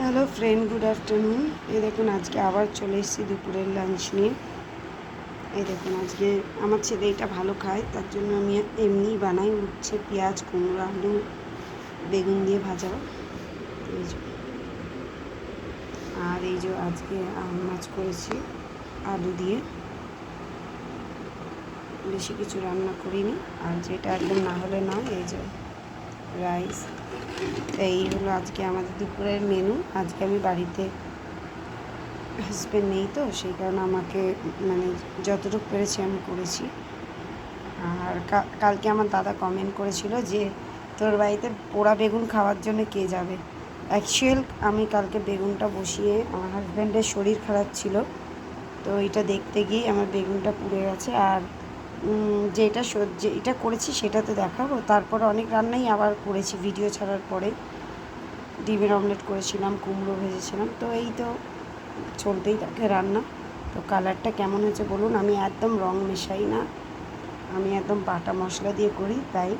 Hello friend, good afternoon. এই দেখুন আজকে আবার চলে এসেছি দুপুরের লাঞ্চ নিয়ে। এই দেখুন আজকে আমার ছেলে এটা ভালো খায়, তার জন্য আমি এমনিই বানাই। উচ্ছে, পেঁয়াজ, কুমড়ো, আলু, বেগুন দিয়ে ভাজা। এই যে, আর এই যে আজকে মাছ করেছি আলু দিয়ে। বেশি কিছু রান্না করিনি। আর যেটা একদম না হলে নয়, এই যে রাইস। এই হলো আজকে আমাদের দুপুরের মেনু। আজকে আমি বাড়িতে হাজব্যান্ড নেই, তো সেই কারণে আমাকে মানে যতটুকু পেরেছি আমি করেছি। আর কালকে আমার দাদা কমেন্ট করেছিল যে তোর বাড়িতে পোড়া বেগুন খাওয়ার জন্য কে যাবে। অ্যাকচুয়াল আমি কালকে বেগুনটা বসিয়ে আমার হাজব্যান্ডের শরীর খারাপ ছিল, তো এটা দেখতে গিয়ে আমার বেগুনটা পুড়ে গেছে। আর যেটা করেছি সেটা তো দেখাবো। তারপরে অনেক রান্নাই আবার করেছি ভিডিও ছাড়ার পরে। ডিমের অমলেট করেছিলাম, কুমড়ো ভেজেছিলাম, তো এই তো চলতেই থাকে রান্না। তো কালারটা কেমন হয়েছে বলুন। আমি একদম রং মেশাই না, আমি একদম বাটা মশলা দিয়ে করি, তাই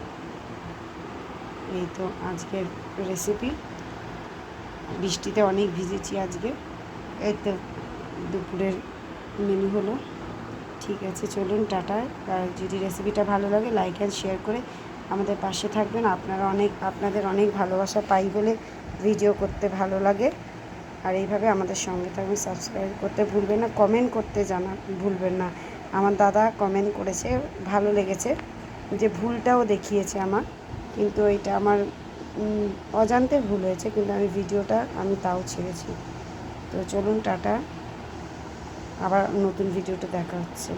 এই তো আজকের রেসিপি। বৃষ্টিতে অনেক ভিজেছি আজকে। এই তো দুপুরের মেনু হলো। ঠিক আছে, চলুন টাটা। আর যদি রেসিপিটা ভালো লাগে লাইক অ্যান্ড শেয়ার করে আমাদের পাশে থাকবেন। আপনাদের অনেক ভালোবাসা পাই বলে ভিডিও করতে ভালো লাগে। আর এইভাবে আমাদের সঙ্গে থাকবেন। সাবস্ক্রাইব করতে ভুলবেন না, কমেন্ট করতে ভুলবেন না। আমার দাদা কমেন্ট করেছে, ভালো লেগেছে, যে ভুলটাও দেখিয়েছে আমার, কিন্তু এটা আমার অজান্তে ভুল হয়েছে, কিন্তু আমি তাও ছেড়েছি। তো চলুন টাটা, আবার নতুন ভিডিওটা দেখা হচ্ছে।